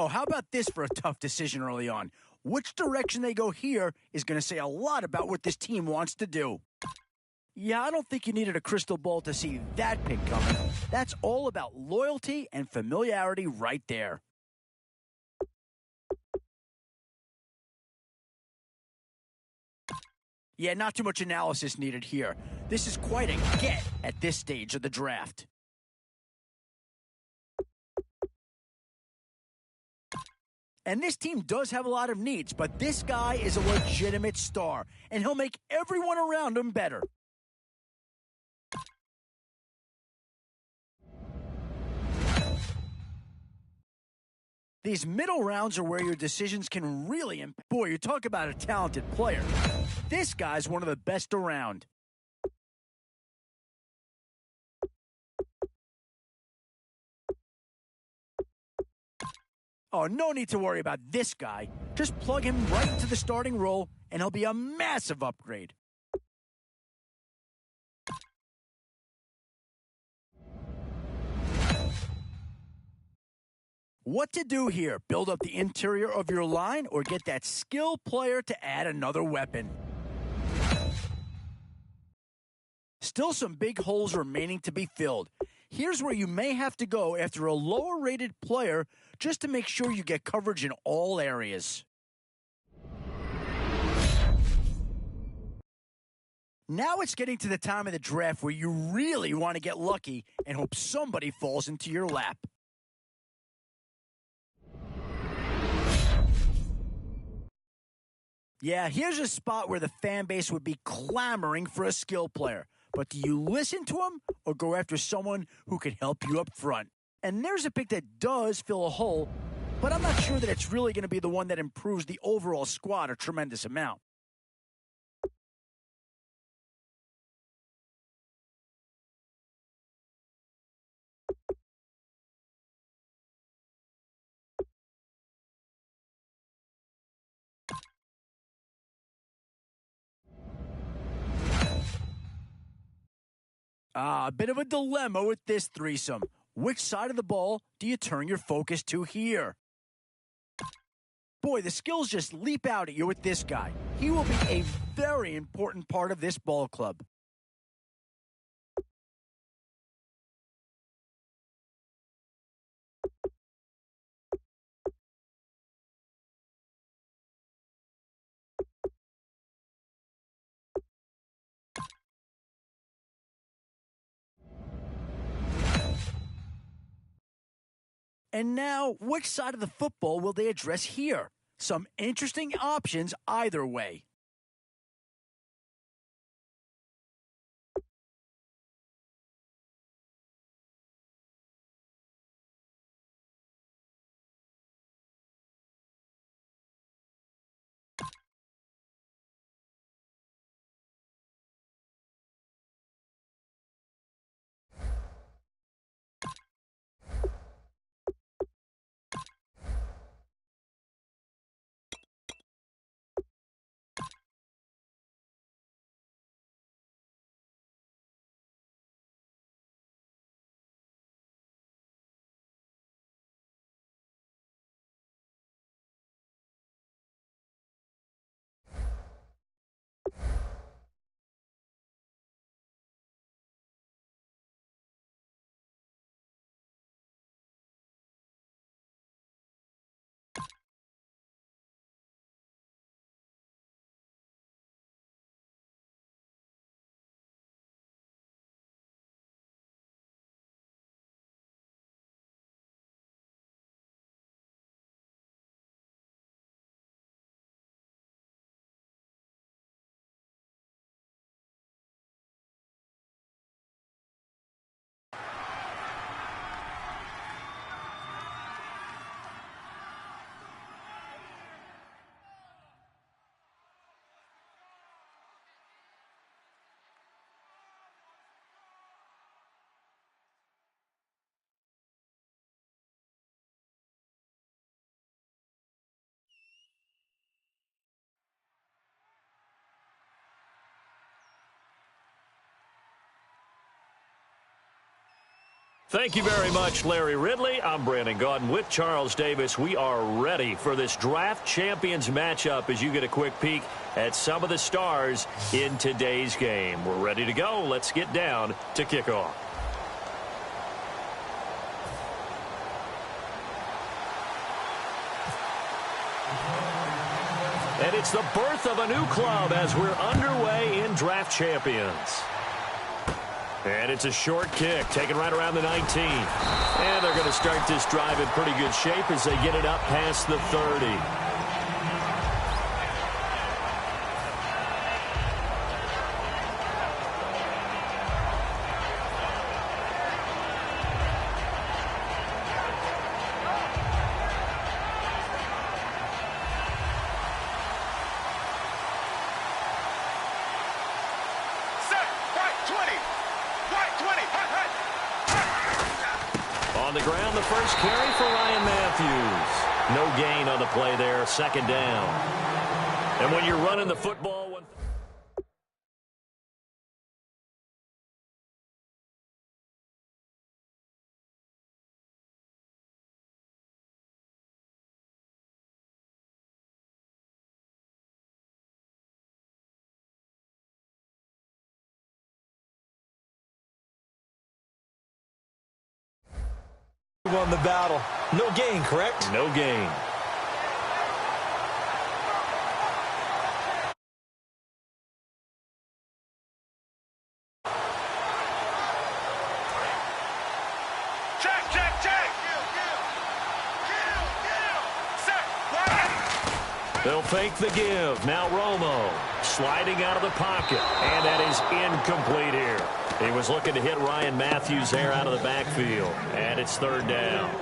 Oh, how about this for a tough decision early on? Which direction they go here is going to say a lot about what this team wants to do. Yeah, I don't think you needed a crystal ball to see that pick coming. That's all about loyalty and familiarity right there. Yeah, not too much analysis needed here. This is quite a get at this stage of the draft. And this team does have a lot of needs, but this guy is a legitimate star, and he'll make everyone around him better. These middle rounds are where your decisions can really impact. Boy, you talk about a talented player. This guy's one of the best around. Oh, no need to worry about this guy. Just plug him right into the starting role, and he'll be a massive upgrade. What to do here? Build up the interior of your line or get that skill player to add another weapon? Still some big holes remaining to be filled. Here's where you may have to go after a lower rated player just to make sure you get coverage in all areas. Now it's getting to the time of the draft where you really want to get lucky and hope somebody falls into your lap. Yeah, here's a spot where the fan base would be clamoring for a skill player. But do you listen to him or go after someone who can help you up front? And there's a pick that does fill a hole, but I'm not sure that it's really going to be the one that improves the overall squad a tremendous amount. A bit of a dilemma with this threesome. Which side of the ball do you turn your focus to here? Boy, the skills just leap out at you with this guy. He will be a very important part of this ball club. And now, which side of the football will they address here? Some interesting options either way. Thank you very much, Larry Ridley. I'm Brandon Gaudin with Charles Davis. We are ready for this draft champions matchup as you get a quick peek at some of the stars in today's game. We're ready to go. Let's get down to kickoff. And it's the birth of a new club as we're underway in draft champions. And it's a short kick, taken right around the 19. And they're going to start this drive in pretty good shape as they get it up past the 30. On the ground, the first carry for Ryan Matthews. No gain on the play there, second down. And when you're running the football, won the battle. No gain, correct? No gain. They'll fake the give. Now Romo sliding out of the pocket. And that is incomplete here. He was looking to hit Ryan Matthews there out of the backfield. And it's third down.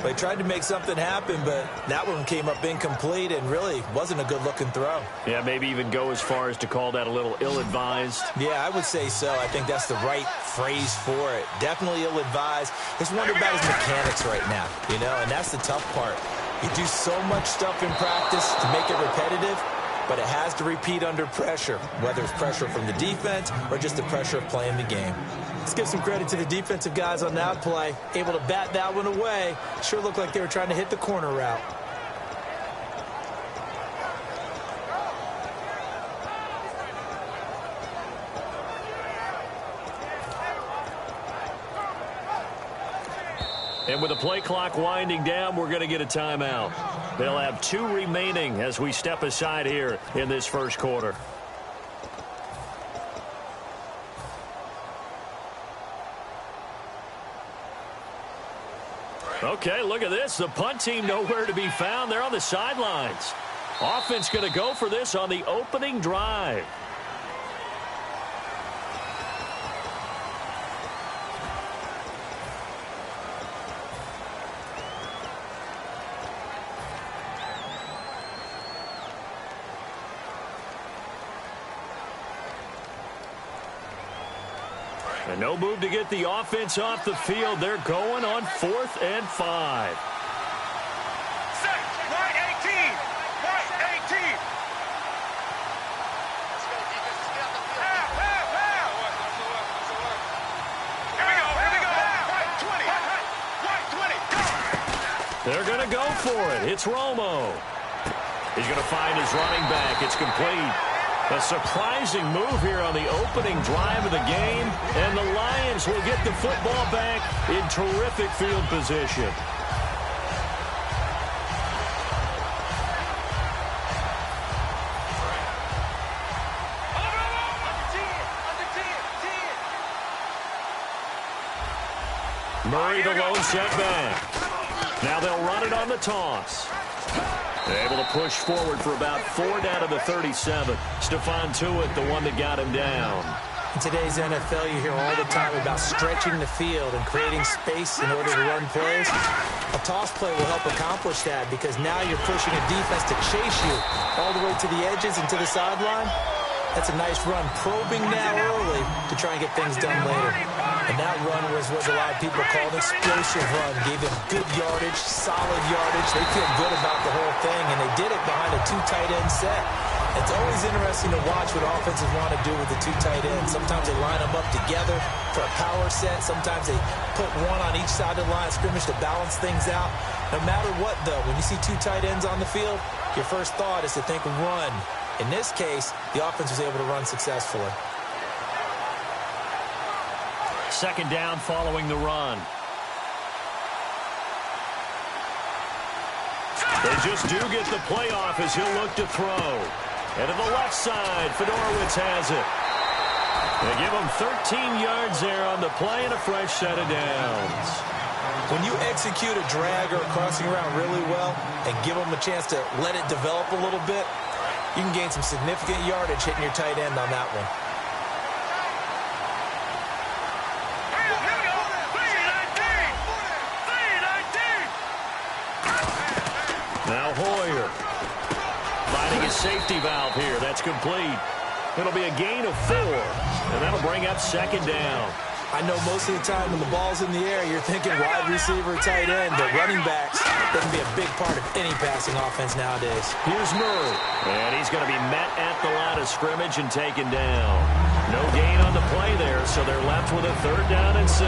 They tried to make something happen, but that one came up incomplete and really wasn't a good-looking throw. Yeah, maybe even go as far as to call that a little ill-advised. Yeah, I would say so. I think that's the right phrase for it. Definitely ill-advised. Just wonder about his mechanics right now, you know, and that's the tough part. You do so much stuff in practice to make it repetitive, but it has to repeat under pressure, whether it's pressure from the defense or just the pressure of playing the game. Let's give some credit to the defensive guys on that play. Able to bat that one away. Sure looked like they were trying to hit the corner route. And with the play clock winding down, we're going to get a timeout. They'll have 2 remaining as we step aside here in this first quarter. Okay, look at this. The punt team nowhere to be found. They're on the sidelines. Offense going to go for this on the opening drive. And no move to get the offense off the field. They're going on 4th and 5. Set, right 18. Right 18. Let's go, defense. Let's get out the field. Here we go. Right 20. Right 20. They're going to go for it. It's Romo. He's going to find his running back. It's complete. A surprising move here on the opening drive of the game, and the Lions will get the football back in terrific field position. Murray the lone setback. Now they'll run it on the toss. They're able to push forward for about 4 down to the 37. Stephon Tuitt, the one that got him down. In today's NFL, you hear all the time about stretching the field and creating space in order to run plays. A toss play will help accomplish that because now you're pushing a defense to chase you all the way to the edges and to the sideline. That's a nice run, probing now early to try and get things done later. And that run was what a lot of people call an explosive run. Gave them good yardage, solid yardage. They feel good about the whole thing, and they did it behind a 2 tight end set. It's always interesting to watch what offenses want to do with the two tight ends. Sometimes they line them up together for a power set. Sometimes they put one on each side of the line of scrimmage to balance things out. No matter what, though, when you see two tight ends on the field, your first thought is to think run. In this case, the offense was able to run successfully. Second down following the run. They just do get the play off as he'll look to throw. And to the left side, Fedorowicz has it. They give him 13 yards there on the play and a fresh set of downs. When you execute a drag or a crossing route really well and give them a chance to let it develop a little bit, you can gain some significant yardage hitting your tight end on that one. Now Hoyer finding his safety valve here. That's complete. It'll be a gain of 4, and that'll bring up second down. I know most of the time when the ball's in the air, you're thinking wide receiver, tight end, but running backs doesn't be a big part of any passing offense nowadays. Here's Murray, and he's going to be met at the line of scrimmage and taken down. No gain on the play there, so they're left with a 3rd down and 6.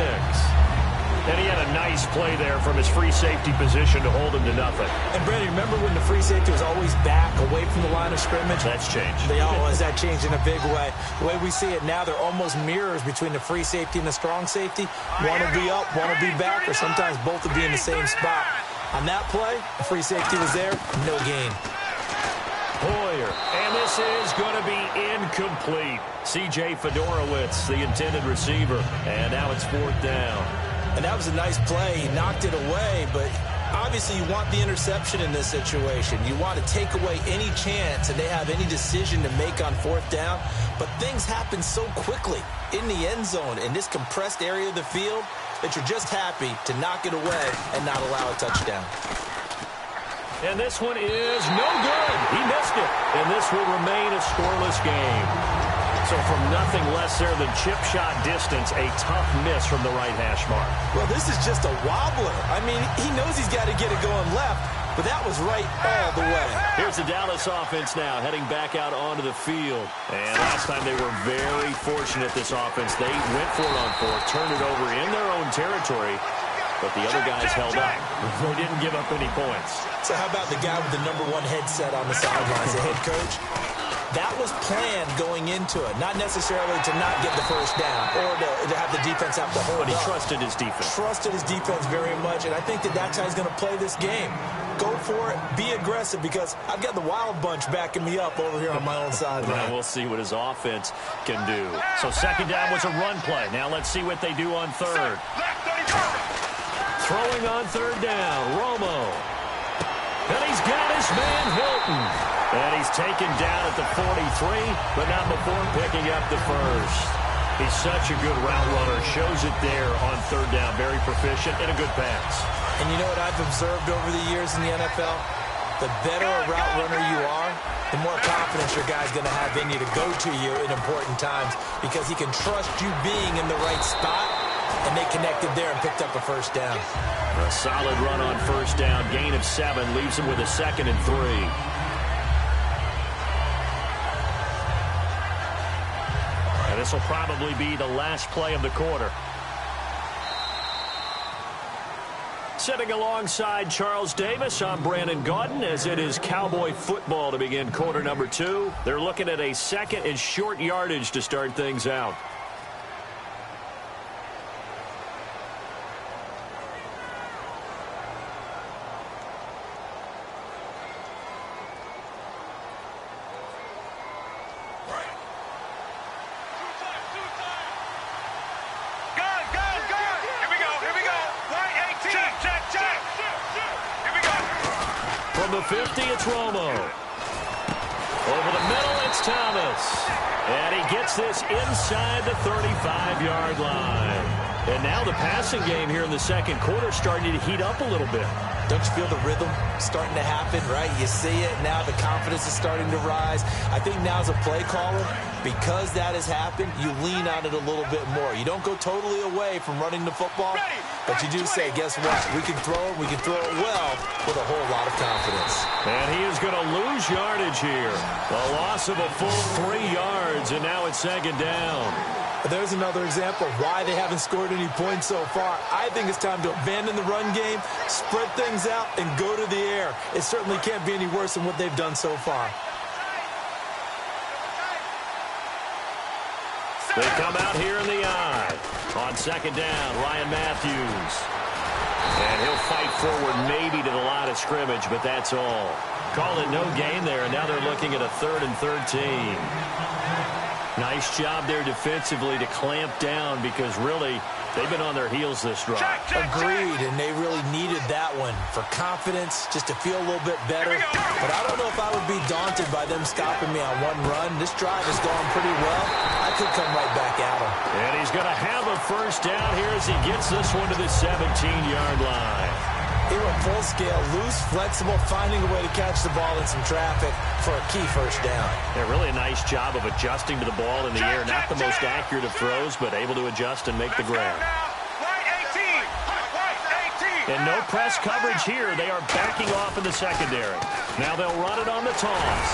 And he had a nice play there from his free safety position to hold him to nothing. And, Brady, remember when the free safety was always back away from the line of scrimmage? That's changed. They always that changed in a big way. The way we see it now, they're almost mirrors between the free safety and the strong safety. One will be up, one will be back, or sometimes both will be in the same spot. On that play, the free safety was there, no gain. Hoyer, and this is going to be incomplete. C.J. Fedorowicz, the intended receiver, and now it's 4th down. And that was a nice play. He knocked it away, but obviously you want the interception in this situation. You want to take away any chance and they have any decision to make on 4th down. But things happen so quickly in the end zone in this compressed area of the field that you're just happy to knock it away and not allow a touchdown. And this one is no good. He missed it. And this will remain a scoreless game. So from nothing less there than chip shot distance, a tough miss from the right hash mark. Well, this is just a wobbler. I mean, he knows he's got to get it going left, but that was right all the way. Here's the Dallas offense now heading back out onto the field. And last time they were very fortunate, this offense. They went for it on 4th, turned it over in their own territory, but the other guys held up. They didn't give up any points. So how about the guy with the #1 headset on the sidelines, the head coach? That was planned going into it, not necessarily to not get the first down or to have the defense have to hold But he up. trusted his defense. Trusted his defense very much, and I think that's how he's going to play this game. Go for it, be aggressive, because I've got the wild bunch backing me up over here on my own side. Now we'll see what his offense can do. So second down was a run play. Now let's see what they do on 3rd. Throwing on 3rd down, Romo. And he's got his man Hilton. And he's taken down at the 43, but not before picking up the first. He's such a good route runner. Shows it there on 3rd down. Very proficient and a good pass. And you know what I've observed over the years in the NFL? The better a route runner you are, the more confidence your guy's going to have in you to go to you in important times because he can trust you being in the right spot, and they connected there and picked up a first down. A solid run on 1st down. Gain of 7 leaves him with a 2nd and 3. And this will probably be the last play of the quarter. Sitting alongside Charles Davis, I'm Brandon Gaudin, as it is Cowboy football to begin quarter number 2. They're looking at a 2nd and short yardage to start things out. From the 50, it's Romo. Over the middle, it's Thomas. And he gets this inside the 35-yard line. And now the passing game here in the second quarter starting to heat up a little bit. Don't you feel the rhythm starting to happen, right? You see it. Now the confidence is starting to rise. I think now as a play caller, Because that has happened, you lean on it a little bit more. You don't go totally away from running the football, but you do say, guess what? We can throw it well with a whole lot of confidence. And he is going to lose yardage here. A loss of a full 3 yards, and now it's second down. There's another example of why they haven't scored any points so far. I think it's time to abandon the run game, spread things out, and go to the air. It certainly can't be any worse than what they've done so far. They come out here in the eye. On second down, Ryan Matthews. And he'll fight forward maybe to the line of scrimmage, but that's all. Call it no gain there, and now they're looking at a 3rd and 13. Nice job there defensively to clamp down because really they've been on their heels this drive. Agreed, and they really needed that one for confidence, just to feel a little bit better. But I don't know if I would be daunted by them stopping me on one run. This drive has gone pretty well. I could come right back at him. And he's going to have a first down here as he gets this one to the 17-yard line. He went full scale, loose, flexible, finding a way to catch the ball in some traffic for a key first down. Yeah, really a nice job of adjusting to the ball in the air. Not the most accurate of throws, but able to adjust and make the grab. And no press coverage here. They are backing off in the secondary. Now they'll run it on the toss.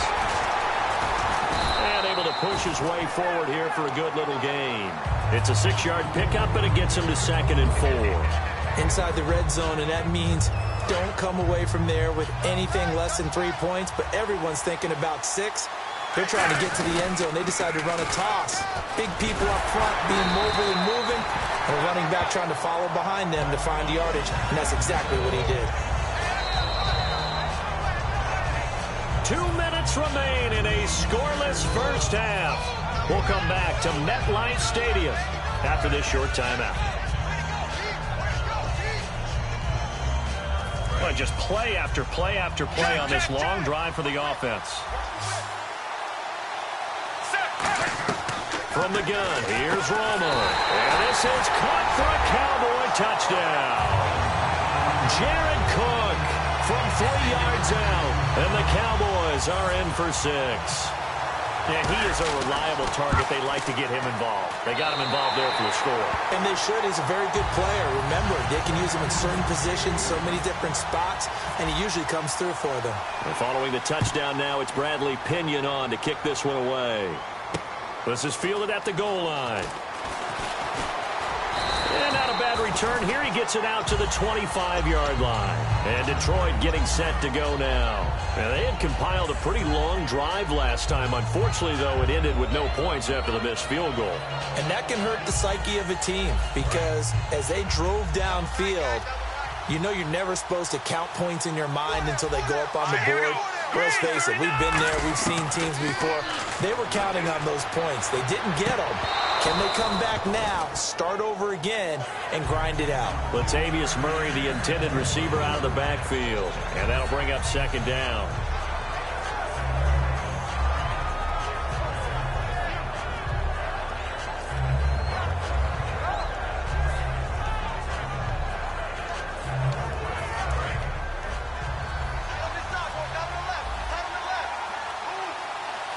And able to push his way forward here for a good little gain. It's a 6-yard pickup, but it gets him to 2nd and 4. Inside the red zone, and that means don't come away from there with anything less than 3 points, but everyone's thinking about 6. They're trying to get to the end zone. They decide to run a toss. Big people up front being mobile and moving, and a running back trying to follow behind them to find yardage, and that's exactly what he did. 2 minutes remain in a scoreless first half. We'll come back to MetLife Stadium after this short timeout. Well, just play after play after play on this long drive for the offense. From the gun, here's Romo. And this is caught for a Cowboy touchdown. Jared Cook from 3 yards out. And the Cowboys are in for 6. And he is a reliable target. They like to get him involved. They got him involved there for the score. And they should. He's a very good player. Remember, they can use him in certain positions, so many different spots, and he usually comes through for them. And following the touchdown now, it's Bradley Pinion on to kick this one away. This is fielded at the goal line. And not a bad return here. He gets it out to the 25-yard line. And Detroit getting set to go now. And they had compiled a pretty long drive last time. Unfortunately, though, it ended with no points after the missed field goal. And that can hurt the psyche of a team because as they drove downfield, you know you're never supposed to count points in your mind until they go up on the board. But let's face it, we've been there. We've seen teams before. They were counting on those points. They didn't get them. Can they come back now, start over again, and grind it out? Latavius Murray, the intended receiver, out of the backfield. And that'll bring up second down.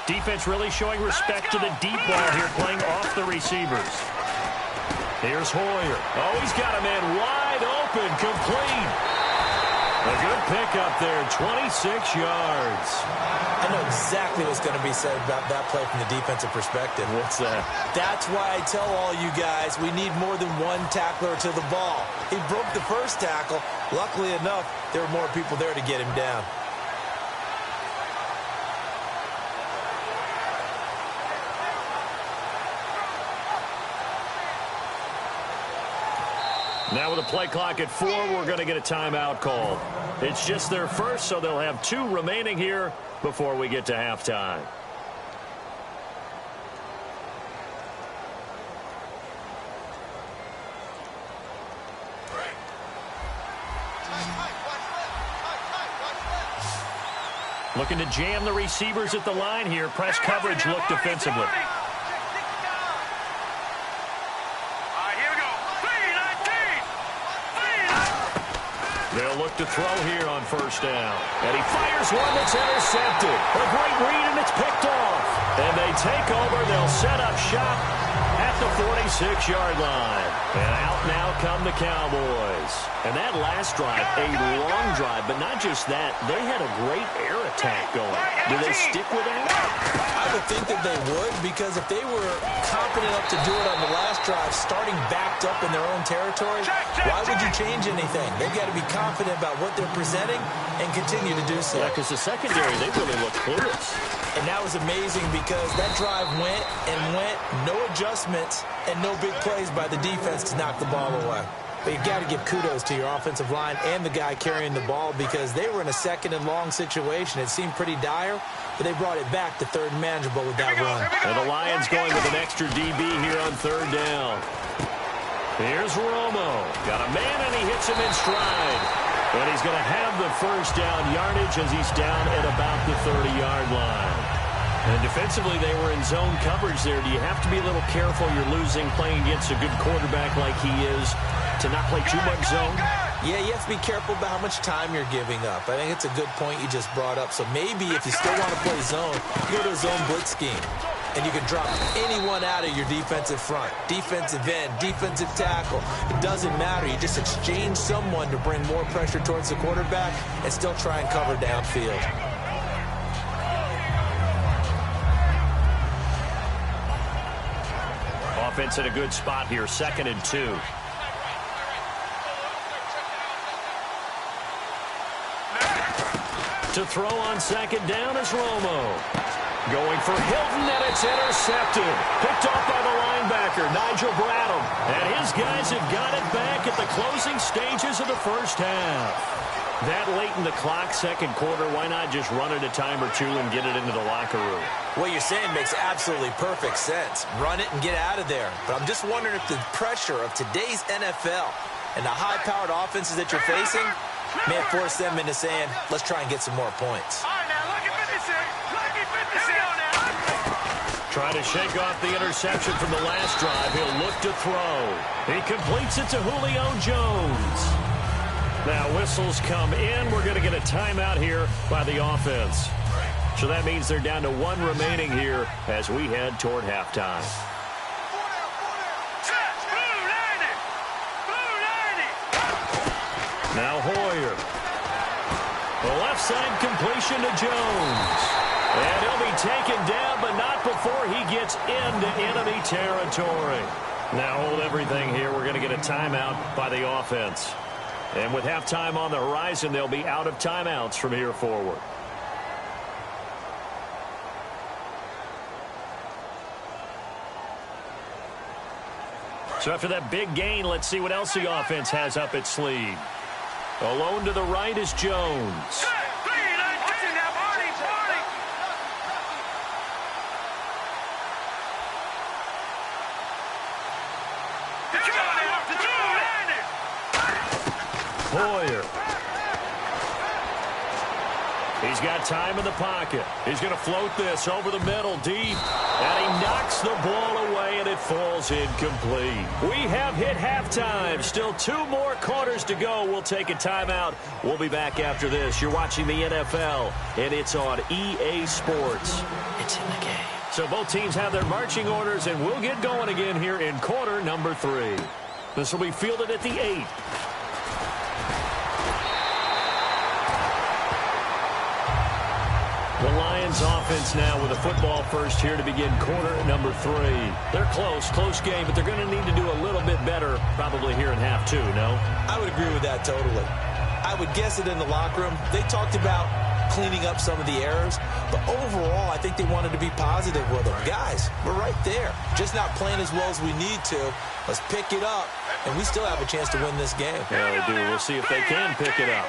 Defense really showing respect to the deep ball here, playing off the receivers. Here's Hoyer. Oh, he's got a man wide open, complete. A good pickup there, 26 yards. I know exactly what's going to be said about that play from the defensive perspective. What's that? That's why I tell all you guys we need more than one tackler to the ball. He broke the first tackle. Luckily enough, there were more people there to get him down. Now with a play clock at 4, we're going to get a timeout called. It's just their first, so they'll have 2 remaining here before we get to halftime. Looking to jam the receivers at the line here. Press coverage look defensively. They'll look look to throw here on first down. And he fires one that's intercepted. A great read, and it's picked off. And they take over. They'll set up shop at the 46-yard line. And out now come the Cowboys. And that last drive, a long drive, but not just that. They had a great air attack going. Do they stick with that? I would think that they would, because if they were confident enough to do it on the last drive, starting backed up in their own territory, why would you change anything? They've got to be confident about what they're presenting and continue to do so. Yeah, because the secondary, they really look clueless. And that was amazing because that drive went and went, no adjustments, and no big plays by the defense to knock the ball away. But you've got to give kudos to your offensive line and the guy carrying the ball, because they were in a second and long situation. It seemed pretty dire, but they brought it back to third and manageable with that run. And the Lions going with an extra DB here on third down. Here's Romo. Got a man, and he hits him in stride. And he's going to have the first down yardage as he's down at about the 30-yard line. And defensively, they were in zone coverage there. Do you have to be a little careful? You're losing playing against a good quarterback like he is to not play too much zone? Yeah, you have to be careful about how much time you're giving up. I think it's a good point you just brought up. So maybe if you still want to play zone, go to a zone blitz scheme. And you can drop anyone out of your defensive front. Defensive end, defensive tackle. It doesn't matter. You just exchange someone to bring more pressure towards the quarterback and still try and cover downfield. Offense in a good spot here, 2nd and 2. To throw on second down is Romo. Going for Hilton, and it's intercepted. Picked off by the linebacker, Nigel Bradham. And his guys have got it back at the closing stages of the first half. That late in the clock, second quarter, why not just run it a time or two and get it into the locker room? What you're saying makes absolutely perfect sense. Run it and get out of there. But I'm just wondering if the pressure of today's NFL and the high-powered offenses that you're facing may have forced them into saying, let's try and get some more points. Trying to shake off the interception from the last drive. He'll look to throw. He completes it to Julio Jones. Now whistles come in. We're going to get a timeout here by the offense. So that means they're down to one remaining here as we head toward halftime. Now Hoyer. The left side completion to Jones. And he'll be taken down, but not before he gets into enemy territory. Now hold everything here. We're going to get a timeout by the offense. And with halftime on the horizon, they'll be out of timeouts from here forward. So after that big gain, let's see what else the offense has up its sleeve. Alone to the right is Jones. Hoyer. He's got time in the pocket. He's going to float this over the middle deep. And he knocks the ball away, and it falls incomplete. We have hit halftime. Still 2 more quarters to go. We'll take a timeout. We'll be back after this. You're watching the NFL, and it's on EA Sports. It's in the game. So both teams have their marching orders, and we'll get going again here in quarter number 3. This will be fielded at the 8. The Lions offense now with a football first here to begin quarter number 3. They're close game, but they're going to need to do a little bit better probably here in half 2, no? I would agree with that totally. I would guess that in the locker room, they talked about cleaning up some of the errors, but overall, I think they wanted to be positive with them. Guys, we're right there. Just not playing as well as we need to. Let's pick it up, and we still have a chance to win this game. Yeah, they do. We'll see if they can pick it up.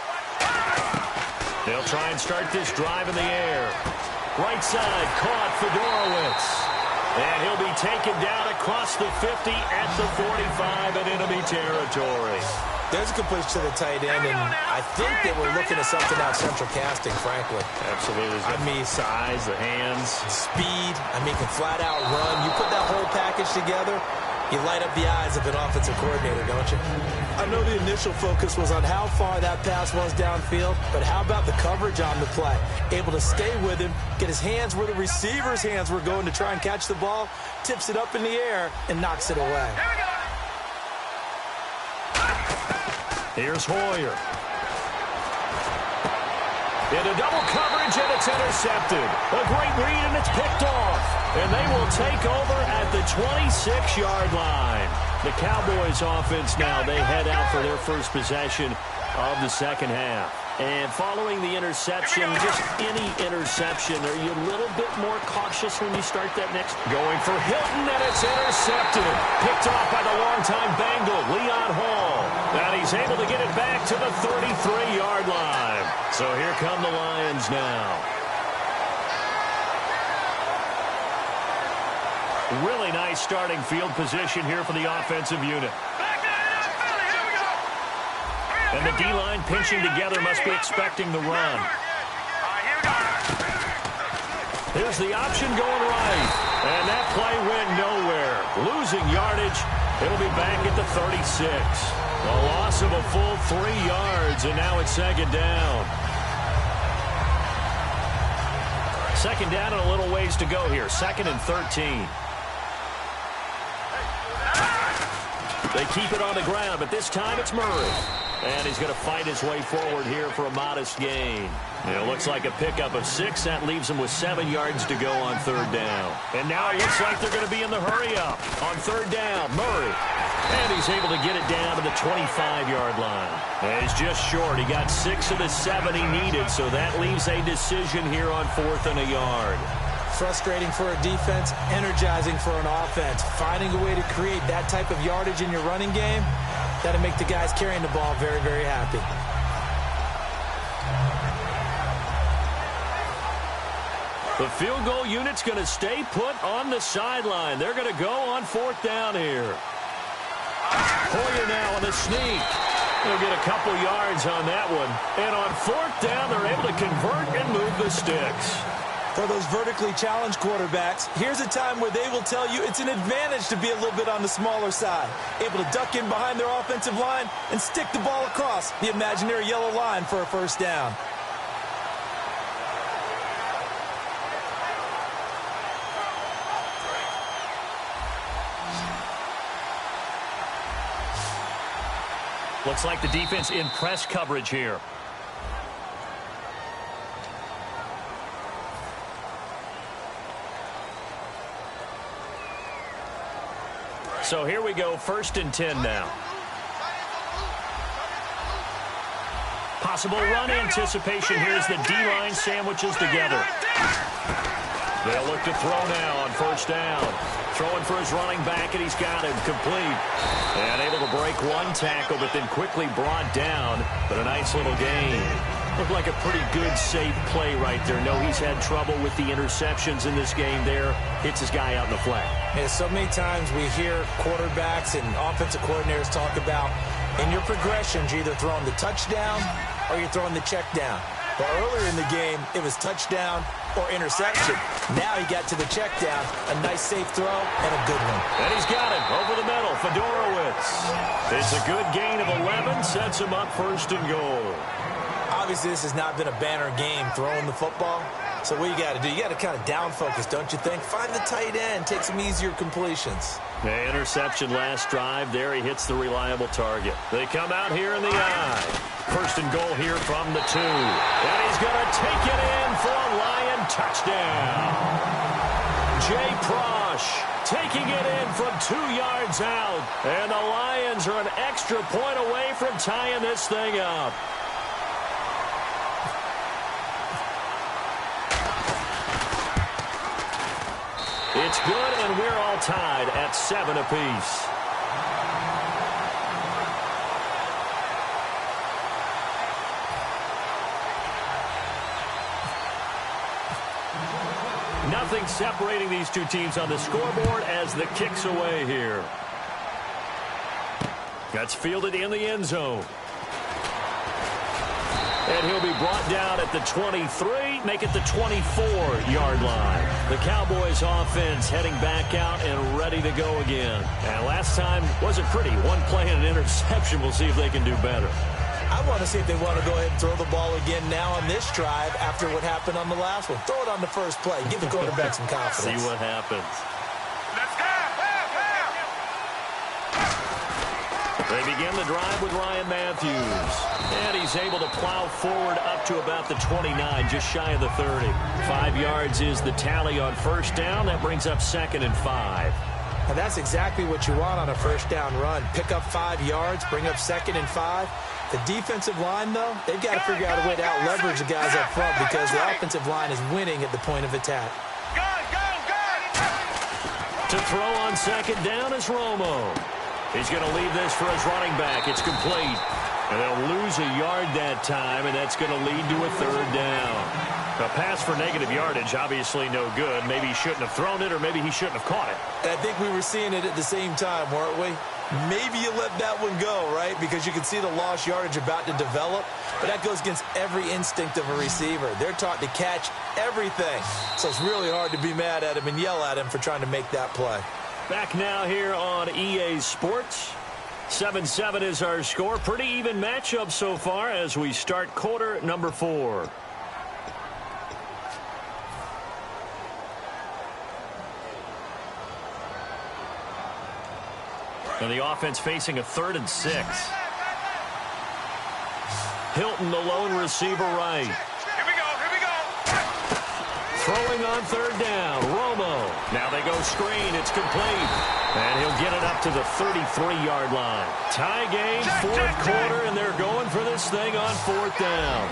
They'll try and start this drive in the air. Right side, caught for Dorowitz. And he'll be taken down across the 50 at the 45 in enemy territory. There's a completion to the tight end, and I think that we're looking at something out central casting, frankly. Absolutely. I mean, size, the hands. Speed. I mean, can flat out run. You put that whole package together, You light up the eyes of an offensive coordinator, don't you? I know the initial focus was on how far that pass was downfield, but how about the coverage on the play? Able to stay with him, get his hands where the receiver's hands were going to try and catch the ball, tips it up in the air, and knocks it away. Here's Hoyer. Into double coverage, and it's intercepted. A great read, and it's picked off. And they will take over at the 26-yard line. The Cowboys offense now, they head out for their first possession of the second half. And following the interception, just any interception, are you a little bit more cautious when you start that next? Going for Hilton, and it's intercepted. Picked off by the longtime Bengal, Leon Hall. And he's able to get it back to the 33-yard line. So here come the Lions now. Really nice starting field position here for the offensive unit. And the D-line pinching together must be expecting the run. Here's the option going right. And that play went nowhere. Losing yardage. It'll be back at the 36. A loss of a full 3 yards, and now it's second down. Second down and a little ways to go here. 2nd and 13. They keep it on the ground, but this time it's Murray. And he's going to fight his way forward here for a modest gain. It looks like a pickup of 6. That leaves him with 7 yards to go on third down. And now it looks like they're going to be in the hurry-up. On third down, Murray. And he's able to get it down to the 25-yard line. And he's just short. He got 6 of the 7 he needed, so that leaves a decision here on 4th and a yard. Frustrating for a defense, energizing for an offense. Finding a way to create that type of yardage in your running game, that'll make the guys carrying the ball very, very happy. The field goal unit's going to stay put on the sideline. They're going to go on 4th down here. Hoyer now on the sneak. They'll get a couple yards on that one. And on 4th down, they're able to convert and move the sticks. For those vertically challenged quarterbacks, here's a time where they will tell you it's an advantage to be a little bit on the smaller side. Able to duck in behind their offensive line and stick the ball across the imaginary yellow line for a first down. Looks like the defense in press coverage here. So here we go, 1st and 10 now. Possible run anticipation here as the D-line sandwiches together. They'll look to throw now on 1st down. Throwing for his running back, and he's got him complete. And able to break one tackle, but then quickly brought down. But a nice little gain. Looked like a pretty good, safe play right there. No, he's had trouble with the interceptions in this game there. Hits his guy out in the flat. Yeah, so many times we hear quarterbacks and offensive coordinators talk about in your progressions, you're either throwing the touchdown or you're throwing the check down. But earlier in the game, it was touchdown or interception. Now he got to the check down. A nice safe throw and a good one. And he's got it over the middle. Fedorowicz. It's a good gain of 11. Sets him up 1st and goal. Obviously, this has not been a banner game throwing the football. So what you got to do, you got to kind of down focus, don't you think? Find the tight end. Take some easier completions. The interception last drive. There he hits the reliable target. They come out here in the eye. 1st and goal here from the 2. And he's going to take it in for a Lion touchdown. Jay Prosh taking it in from 2 yards out. And the Lions are an extra point away from tying this thing up. It's good, and we're all tied at 7 apiece. Nothing separating these two teams on the scoreboard as the kick's away here. That's fielded in the end zone. And he'll be brought down at the 23. make it the 24-yard line. The Cowboys offense heading back out and ready to go again. And last time wasn't pretty. One play and an interception. We'll see if they can do better. I want to see if they want to go ahead and throw the ball again now on this drive after what happened on the last one. Throw it on the first play. Give the quarterback some confidence. See what happens. Let's go. They begin the drive with Ryan Matthews. And he's able to plow forward up to about the 29, just shy of the 30. 5 yards is the tally on first down. That brings up 2nd and 5. And that's exactly what you want on a first down run. Pick up 5 yards, bring up 2nd and 5. The defensive line, though, they've got to figure out a way to out-leverage the guys up front because the offensive line is winning at the point of attack. To throw on 2nd down is Romo. He's going to leave this for his running back. It's complete. And they'll lose a yard that time, and that's going to lead to a 3rd down. A pass for negative yardage, obviously no good. Maybe he shouldn't have thrown it, or maybe he shouldn't have caught it. I think we were seeing it at the same time, weren't we? Maybe you let that one go, right? Because you can see the lost yardage about to develop. But that goes against every instinct of a receiver. They're taught to catch everything. So it's really hard to be mad at him and yell at him for trying to make that play. Back now here on EA Sports. 7-7 is our score. Pretty even matchup so far as we start quarter number 4. And the offense facing a 3rd and 6. Hilton, the lone receiver, right. Here we go. Throwing on 3rd down, Romo. Now they go screen, it's complete. And he'll get it up to the 33-yard line. Tie game, 4th quarter, and they're going for this thing on 4th down.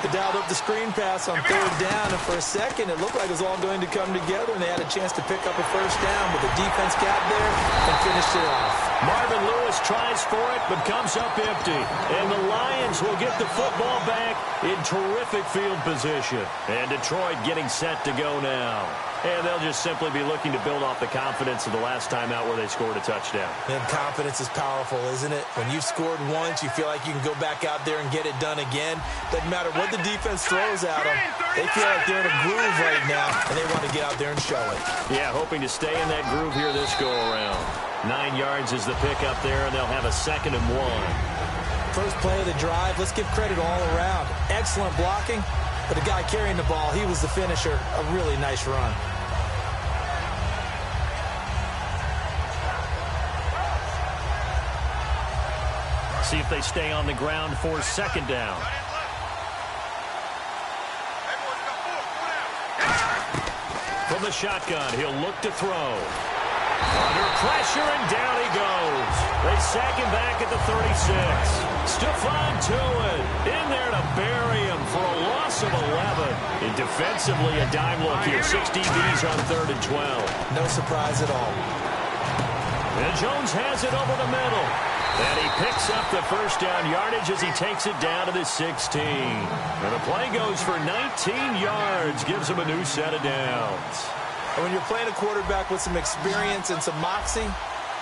They dialed up the screen pass on 3rd down, and for a second it looked like it was all going to come together, and they had a chance to pick up a first down, but the defense got there and finished it off. Marvin Lewis tries for it, but comes up empty. And the Lions will get the football back in terrific field position. And Detroit getting set to go now. And they'll just simply be looking to build off the confidence of the last time out where they scored a touchdown. And confidence is powerful, isn't it? When you've scored once, you feel like you can go back out there and get it done again. Doesn't matter what the defense throws at them. They feel like they're in a groove right now, and they want to get out there and show it. Yeah, hoping to stay in that groove here this go-around. 9 yards is the pickup there, and they'll have a 2nd and 1. First play of the drive, let's give credit all around. Excellent blocking, but the guy carrying the ball, he was the finisher. A really nice run. See if they stay on the ground for 2nd down. From the shotgun, he'll look to throw. Under pressure, and down he goes. They sack him back at the 36. Stephon Tuitt in there to bury him for a loss of 11. And defensively, a dime look here. 6 DBs on 3rd and 12. No surprise at all. And Jones has it over the middle. And he picks up the first down yardage as he takes it down to the 16. And the play goes for 19 yards. Gives him a new set of downs. And when you're playing a quarterback with some experience and some moxie,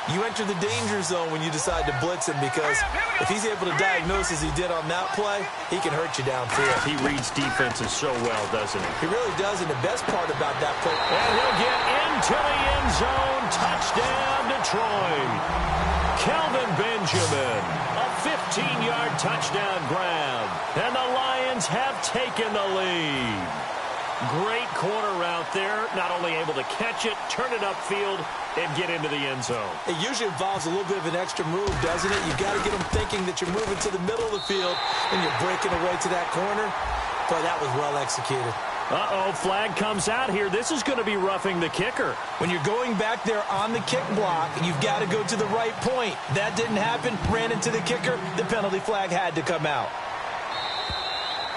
you enter the danger zone when you decide to blitz him, because if he's able to diagnose as he did on that play, he can hurt you downfield. He reads defenses so well, doesn't he? He really does, and the best part about that play... And he'll get into the end zone. Touchdown, Detroit. Kelvin Benjamin, a 15-yard touchdown grab. And the Lions have taken the lead. Great corner route there. Not only able to catch it, turn it upfield, and get into the end zone. It usually involves a little bit of an extra move, doesn't it? You've got to get them thinking that you're moving to the middle of the field and you're breaking away to that corner. Boy, that was well executed. Uh-oh, flag comes out here. This is going to be roughing the kicker. When you're going back there on the kick block, you've got to go to the right point. That didn't happen. Ran into the kicker. The penalty flag had to come out.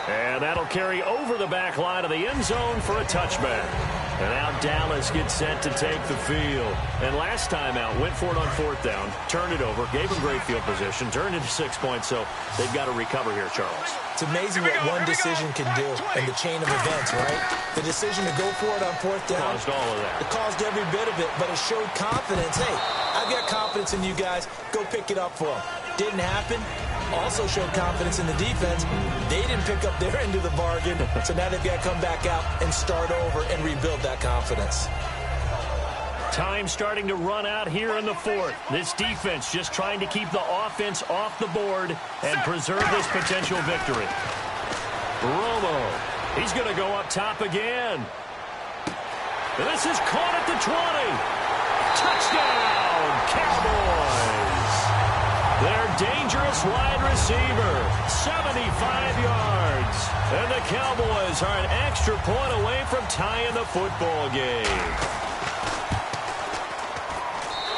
And that'll carry over the back line of the end zone for a touchback. And now Dallas gets set to take the field. And last time out, went for it on 4th down, turned it over, gave them great field position, turned into 6 points, so they've got to recover here, Charles. It's amazing what one decision can do in the chain of events, right? The decision to go for it on 4th down. Caused all of that. It caused every bit of it, but it showed confidence. Hey, I've got confidence in you guys. Go pick it up for them. Didn't happen. also showed confidence in the defense. They didn't pick up their end of the bargain, so now they've got to come back out and start over and rebuild that confidence. Time starting to run out here in the fourth. This defense just trying to keep the offense off the board and preserve this potential victory. Romo, he's going to go up top again. This is caught at the 20. Touchdown, Cowboys. Their dangerous wide receiver, 75 yards. And the Cowboys are an extra point away from tying the football game.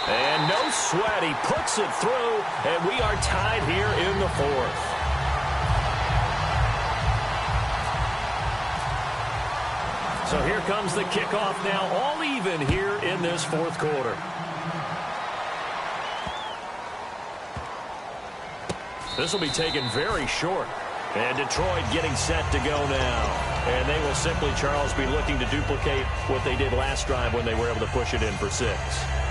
And no sweat, he puts it through, and we are tied here in the fourth. So here comes the kickoff now, all even here in this fourth quarter. This will be taken very short. And Detroit getting set to go now. And they will simply, Charles, be looking to duplicate what they did last drive when they were able to push it in for 6.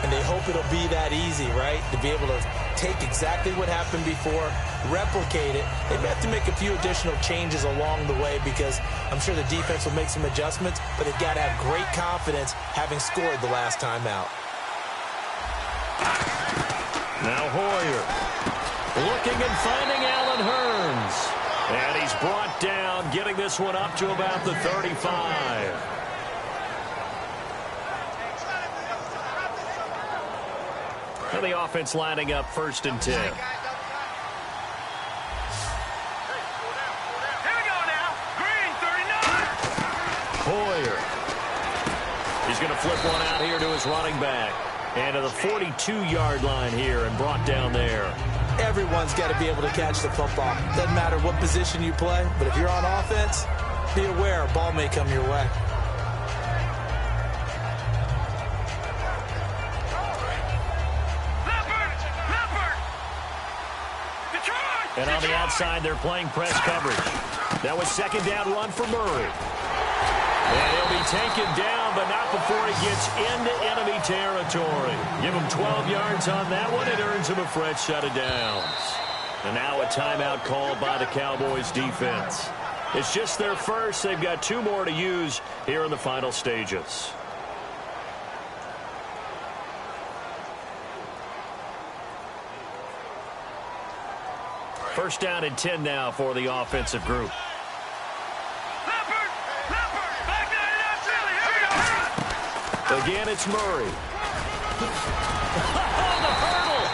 And they hope it'll be that easy, right? To be able to take exactly what happened before, replicate it. They may have to make a few additional changes along the way because I'm sure the defense will make some adjustments, but they've got to have great confidence having scored the last time out. Now Hoyer looking and finding Allen Hurns. And he's brought down, getting this one up to about the 35. And the offense lining up 1st and 10. Here we go now. Green, 39. Hoyer. He's going to flip one out here to his running back. And to the 42-yard line here and brought down there. Everyone's got to be able to catch the football. Doesn't matter what position you play, but if you're on offense, be aware a ball may come your way. And on the outside, they're playing press coverage. That was 2nd down run for Murray. And he'll be taken down, but not before he gets into enemy territory. Give him 12 yards on that one. It earns him a fresh set of downs. And now a timeout called by the Cowboys defense. It's just their first. They've got 2 more to use here in the final stages. First down and 10 now for the offensive group. Again, it's Murray. The hurdle.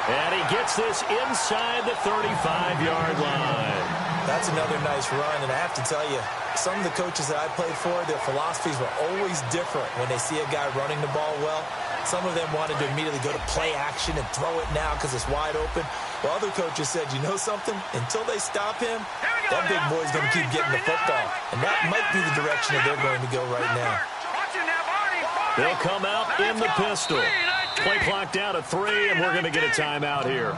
And he gets this inside the 35-yard line. That's another nice run, and I have to tell you, some of the coaches that I played for, their philosophies were always different when they see a guy running the ball well. Some of them wanted to immediately go to play action and throw it now because it's wide open. While other coaches said, you know something? Until they stop him, that big boy's going to keep getting the football. And that might be the direction that they're going to go right now. They'll come out in the pistol. Play clock down to 3, and we're going to get a timeout here.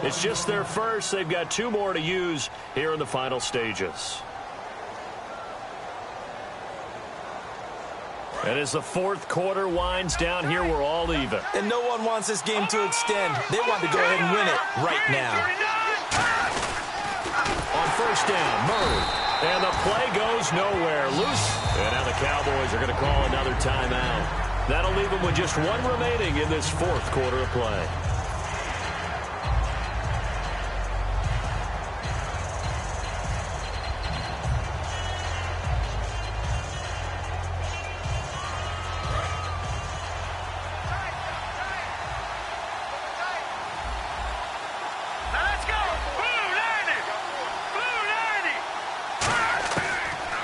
It's just their first. They've got 2 more to use here in the final stages. And as the fourth quarter winds down here, we're all even. And no one wants this game to extend. They want to go ahead and win it right now. On first down, Murray. And the play goes nowhere. Loose. And now the Cowboys are going to call another timeout. That'll leave them with just 1 remaining in this fourth quarter of play.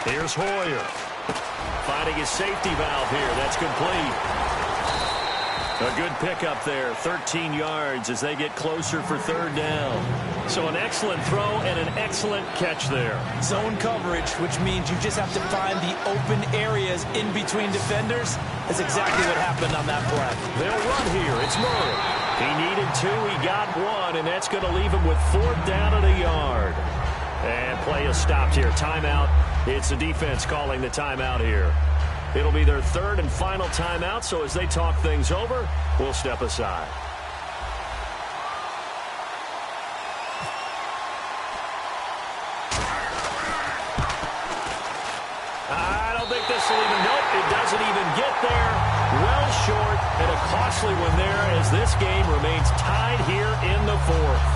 Here's Hoyer. Finding his safety valve here. That's complete. A good pickup there. 13 yards as they get closer for 3rd down. So an excellent throw and an excellent catch there. Zone coverage, which means you just have to find the open areas in between defenders. That's exactly what happened on that play. They'll run here. It's Murray. He needed 2. He got 1, and that's going to leave him with 4th down at a yard. And play is stopped here. Timeout. It's the defense calling the timeout here. It'll be their 3rd and final timeout, so as they talk things over, we'll step aside. think this will even, nope, it doesn't even get there. Well short, and a costly one there as this game remains tied here in the fourth.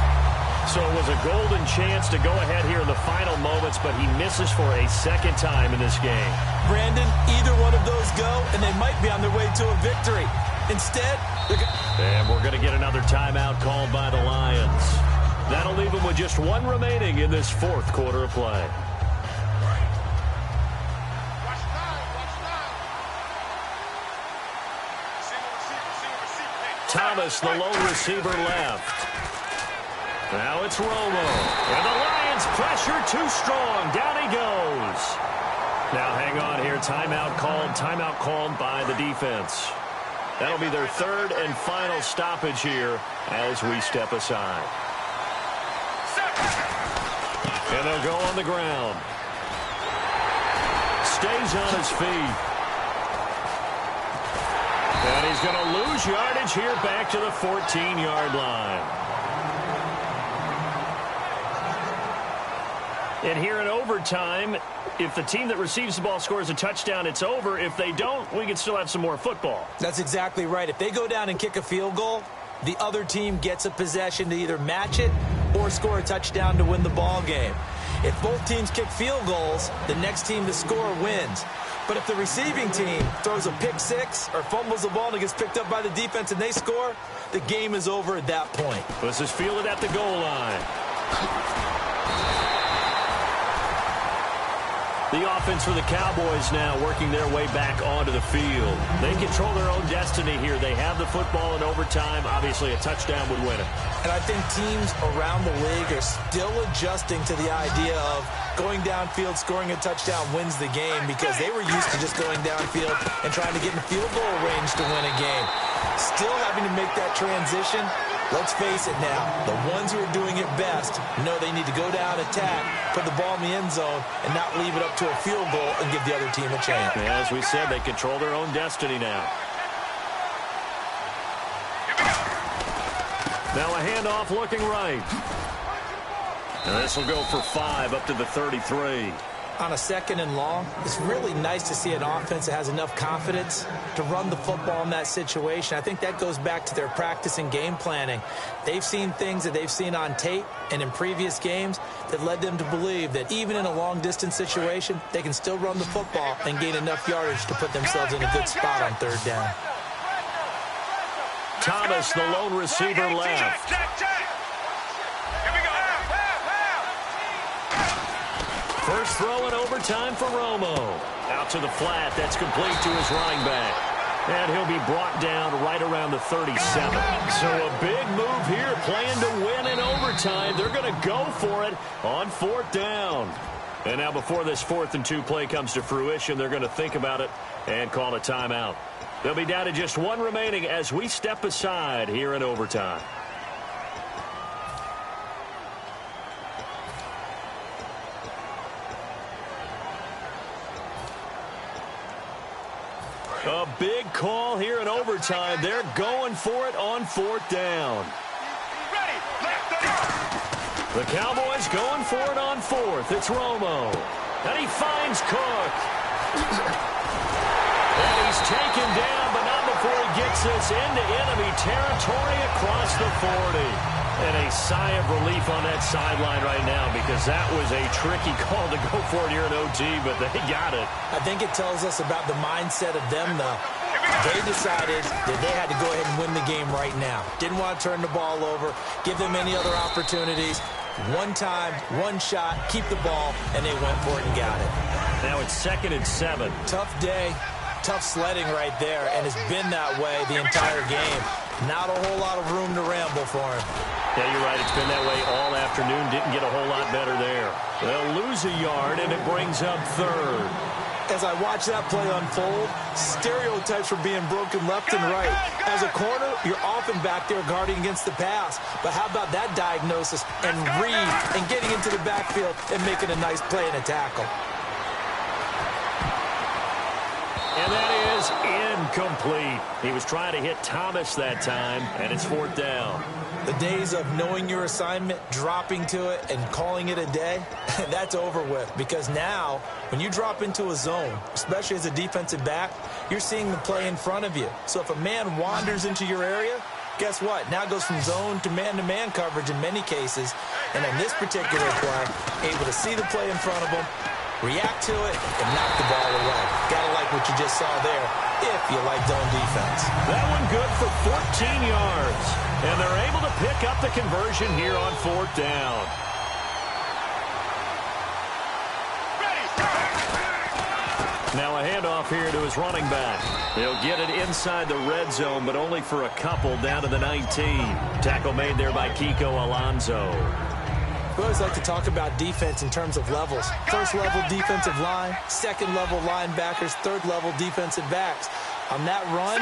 So it was a golden chance to go ahead here in the final moments, but he misses for a second time in this game. Brandon, either one of those go, and they might be on their way to a victory. Instead, and we're going to get another timeout called by the Lions. That'll leave them with just one remaining in this fourth quarter of play. Thomas, the lone receiver, left. Now it's Romo. And the Lions pressure too strong. Down he goes. Now hang on here. Timeout called by the defense. That'll be their third and final stoppage here as we step aside. And they'll go on the ground. Stays on his feet. And he's going to lose yardage here back to the 14-yard line. And here in overtime, if the team that receives the ball scores a touchdown, it's over. If they don't, we can still have some more football. That's exactly right. If they go down and kick a field goal, the other team gets a possession to either match it or score a touchdown to win the ball game. If both teams kick field goals, the next team to score wins. But if the receiving team throws a pick six or fumbles the ball and it gets picked up by the defense and they score, the game is over at that point. This is fielded at the goal line. The offense for the Cowboys now working their way back onto the field. They control their own destiny here. They have the football in overtime. Obviously, a touchdown would win it. And I think teams around the league are still adjusting to the idea of going downfield, scoring a touchdown wins the game because they were used to just going downfield and trying to get in field goal range to win a game. Still having to make that transition. Let's face it now, the ones who are doing it best know they need to go down, attack, put the ball in the end zone, and not leave it up to a field goal and give the other team a chance. As we said, they control their own destiny now. Now a handoff looking right. And this will go for 5 up to the 33. On a second and long, it's really nice to see an offense that has enough confidence to run the football in that situation. I think that goes back to their practice and game planning. They've seen things that they've seen on tape and in previous games that led them to believe that even in a long-distance situation, they can still run the football and gain enough yardage to put themselves in a good spot on third down. Thomas, the lone receiver, left. First throw in overtime for Romo. Out to the flat. That's complete to his running back. And he'll be brought down right around the 37. So a big move here, playing to win in overtime. They're going to go for it on fourth down. And now before this 4th and 2 play comes to fruition, they're going to think about it and call a timeout. They'll be down to just one remaining as we step aside here in overtime. A big call here in overtime. They're going for it on fourth down. The Cowboys going for it on 4th. It's Romo. And he finds Cook. And he's taken down, but not before he gets this into enemy territory across the 40. And a sigh of relief on that sideline right now because that was a tricky call to go for it here in OT, but they got it. I think it tells us about the mindset of them, though. They decided that they had to go ahead and win the game right now. Didn't want to turn the ball over, give them any other opportunities. One time, one shot, keep the ball, and they went for it and got it. Now it's 2nd and 7. Tough day, tough sledding right there, and it's been that way the entire game. Not a whole lot of room to ramble for him. Yeah, you're right. It's been that way all afternoon. Didn't get a whole lot better there. They'll lose a yard, and it brings up 3rd. As I watch that play unfold, stereotypes were being broken left and right. As a corner, you're often back there guarding against the pass. But how about that diagnosis and read and getting into the backfield and making a nice play and a tackle? And that is Incomplete. He was trying to hit Thomas that time, and it's 4th down. The days of knowing your assignment, dropping to it, and calling it a day, that's over with. Because now, when you drop into a zone, especially as a defensive back, you're seeing the play in front of you. So if a man wanders into your area, guess what? Now it goes from zone to man coverage in many cases. And in this particular play, able to see the play in front of him, react to it, and knock the ball away. Gotta like what you just saw there, if you like zone defense. That one good for 14 yards. And they're able to pick up the conversion here on 4th down. Now a handoff here to his running back. He'll get it inside the red zone, but only for a couple down to the 19. Tackle made there by Kiko Alonso. We always like to talk about defense in terms of levels. First level defensive line, second level linebackers, third level defensive backs. On that run,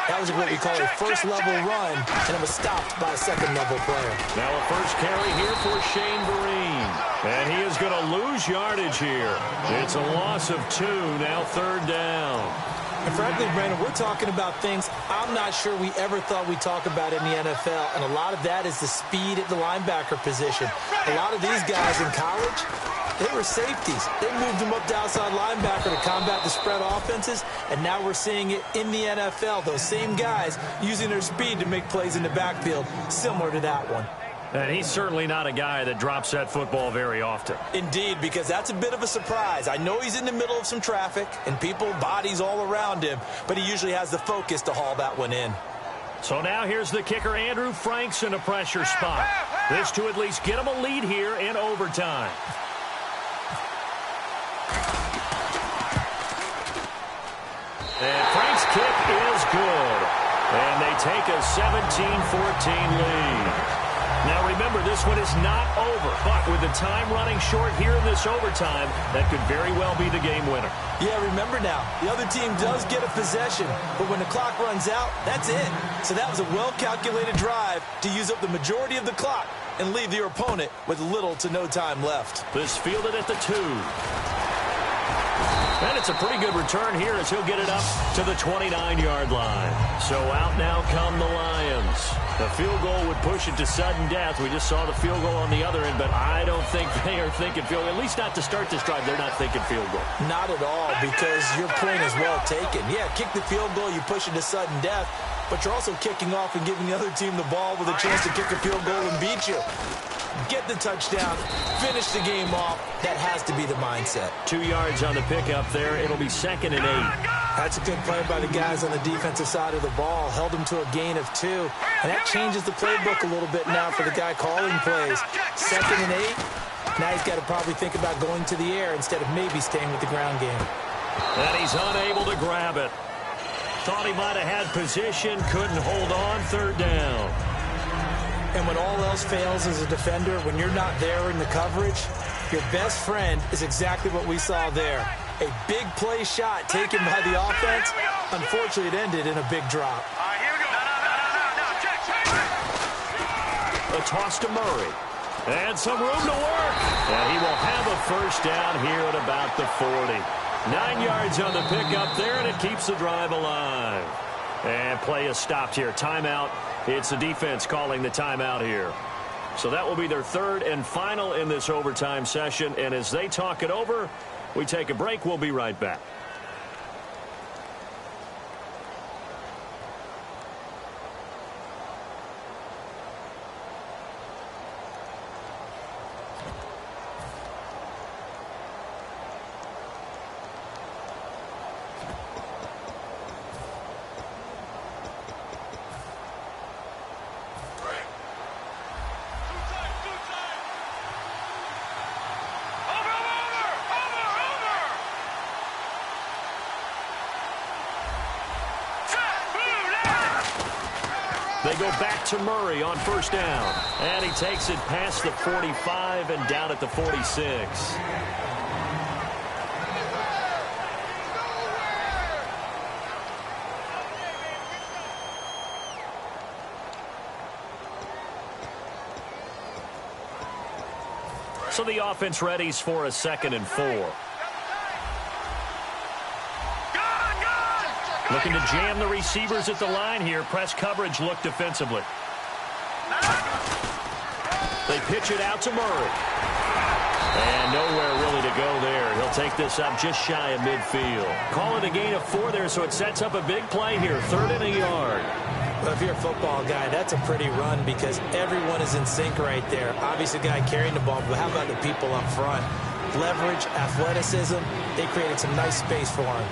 that was what we call a first level run, and it was stopped by a second level player. Now a first carry here for Shane Vereen. And he is going to lose yardage here. It's a loss of 2, now 3rd down. And frankly, Brandon, we're talking about things I'm not sure we ever thought we'd talk about in the NFL, and a lot of that is the speed at the linebacker position. A lot of these guys in college, they were safeties. They moved them up to outside linebacker to combat the spread offenses, and now we're seeing it in the NFL. Those same guys using their speed to make plays in the backfield, similar to that one. And he's certainly not a guy that drops that football very often. Indeed, because that's a bit of a surprise. I know he's in the middle of some traffic and people, bodies all around him, but he usually has the focus to haul that one in. So now here's the kicker, Andrew Franks, in a pressure spot. This to at least get him a lead here in overtime. And Frank's kick is good. And they take a 17-14 lead. Now remember, this one is not over, but with the time running short here in this overtime, that could very well be the game winner. Yeah, remember now, the other team does get a possession, but when the clock runs out, that's it. So that was a well-calculated drive to use up the majority of the clock and leave your opponent with little to no time left. This fielded at the 2. And it's a pretty good return here as he'll get it up to the 29-yard line. So out now come the Lions. The field goal would push it to sudden death. We just saw the field goal on the other end, but I don't think they are thinking field goal. At least not to start this drive. They're not thinking field goal. Not at all, because your point is well taken. Yeah, kick the field goal, you push it to sudden death, but you're also kicking off and giving the other team the ball with a chance to kick a field goal and beat you. Get the touchdown, finish the game off. That has to be the mindset. 2 yards on the pickup there. It'll be 2nd and 8. That's a good play by the guys on the defensive side of the ball. Held them to a gain of 2. And that changes the playbook a little bit now for the guy calling plays. 2nd and 8. Now he's got to probably think about going to the air instead of maybe staying with the ground game. And he's unable to grab it. Thought he might have had position, couldn't hold on. 3rd down. And when all else fails as a defender, when you're not there in the coverage, your best friend is exactly what we saw there. A big play shot taken by the offense. Unfortunately, it ended in a big drop. A toss to Murray. And some room to work. And he will have a first down here at about the 40. 9 yards on the pickup there, and it keeps the drive alive. And play is stopped here. Timeout. It's the defense calling the timeout here. So that will be their 3rd and final in this overtime session. And as they talk it over, we take a break. We'll be right back. They go back to Murray on first down. And he takes it past the 45 and down at the 46. So the offense readies for a 2nd and 4. Looking to jam the receivers at the line here. Press coverage look defensively. They pitch it out to Murray. And nowhere really to go there. He'll take this up just shy of midfield. Call it a gain of 4 there, so it sets up a big play here. 3rd and a yard. Well, if you're a football guy, that's a pretty run because everyone is in sync right there. Obviously, the guy carrying the ball, but how about the people up front? Leverage, athleticism, they created some nice space for him.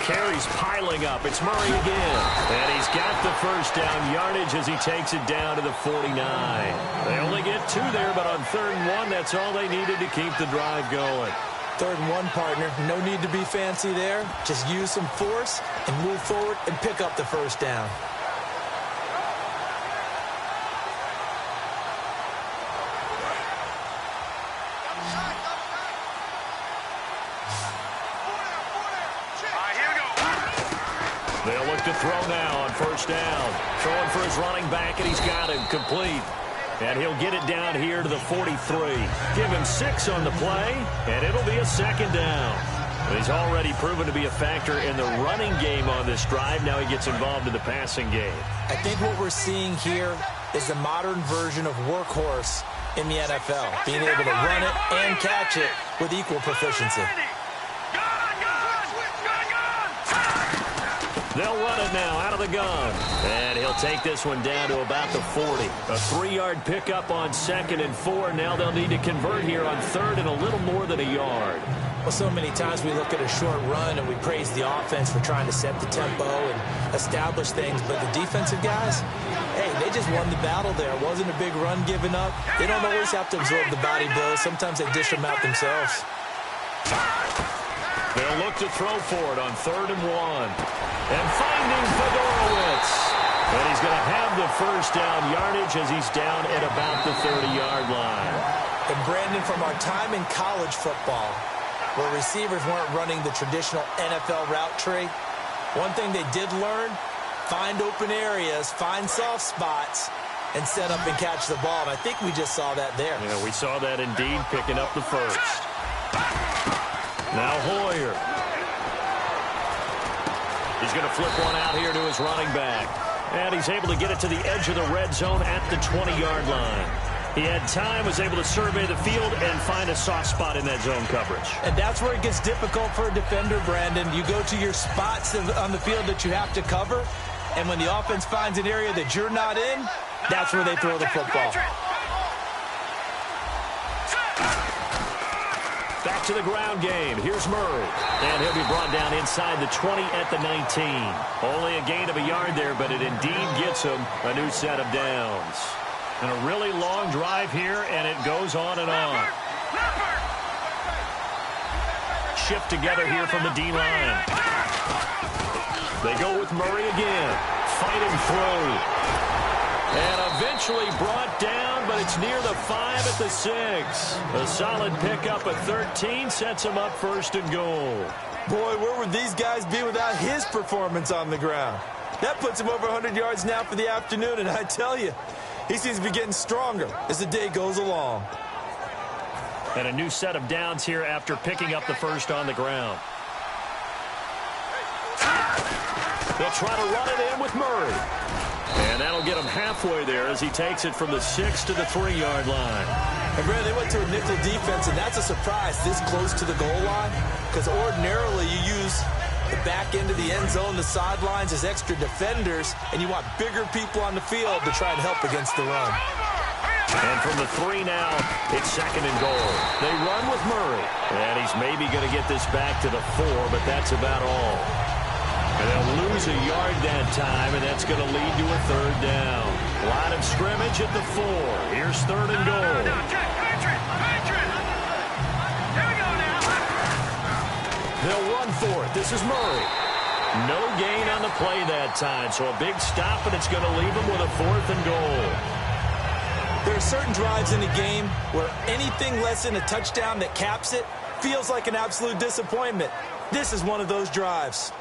Carries piling up. It's Murray again. And he's got the first down yardage as he takes it down to the 49. They only get 2 there, but on 3rd and 1, that's all they needed to keep the drive going. 3rd and 1, partner. No need to be fancy there. Just use some force and move forward and pick up the first down. They'll look to throw now on 1st down. Throwing for his running back, and he's got him complete. And he'll get it down here to the 43. Give him 6 on the play, and it'll be a 2nd down. He's already proven to be a factor in the running game on this drive. Now he gets involved in the passing game. I think what we're seeing here is the modern version of workhorse in the NFL, being able to run it and catch it with equal proficiency. They'll run it now out of the gun. And he'll take this one down to about the 40. A 3-yard pickup on 2nd and 4. Now they'll need to convert here on 3rd and a little more than a yard. Well, so many times we look at a short run and we praise the offense for trying to set the tempo and establish things. But the defensive guys, hey, they just won the battle there. It wasn't a big run given up. They don't always have to absorb the body blows. Sometimes they dish them out themselves. They'll look to throw for it on 3rd and 1. And finding Fedorowicz. And he's going to have the first down yardage as he's down at about the 30-yard line. And Brandon, from our time in college football, where receivers weren't running the traditional NFL route tree, one thing they did learn, find open areas, find soft spots, and set up and catch the ball. And I think we just saw that there. Yeah, we saw that indeed, picking up the first. Now Hoyer. He's going to flip one out here to his running back. And he's able to get it to the edge of the red zone at the 20-yard line. He had time, was able to survey the field and find a soft spot in that zone coverage. And that's where it gets difficult for a defender, Brandon. You go to your spots on the field that you have to cover, and when the offense finds an area that you're not in, that's where they throw the football. Back to the ground game. Here's Murray. And he'll be brought down inside the 20 at the 19. Only a gain of a yard there, but it indeed gets him a new set of downs. And a really long drive here, and it goes on and on. Shift together here from the D-line. They go with Murray again. Fighting through. And eventually brought down, but it's near the 5 at the 6. A solid pickup at 13 sets him up 1st and goal. Boy, where would these guys be without his performance on the ground? That puts him over 100 yards now for the afternoon, and I tell you, he seems to be getting stronger as the day goes along. And a new set of downs here after picking up the first on the ground. They'll try to run it in with Murray. And that'll get him halfway there as he takes it from the 6 to the 3-yard line. And, Brad, they went to a nickel defense, and that's a surprise this close to the goal line, because ordinarily you use the back end of the end zone, the sidelines as extra defenders, and you want bigger people on the field to try and help against the run. And from the 3 now, it's 2nd and goal. They run with Murray, and he's maybe going to get this back to the 4, but that's about all. And they'll lose a yard that time, and that's going to lead to a 3rd down. Line of scrimmage at the 4. Here's 3rd and goal. They'll run for it. This is Murray. No gain on the play that time, so a big stop, and it's going to leave him with a 4th and goal. There are certain drives in the game where anything less than a touchdown that caps it feels like an absolute disappointment. This is one of those drives.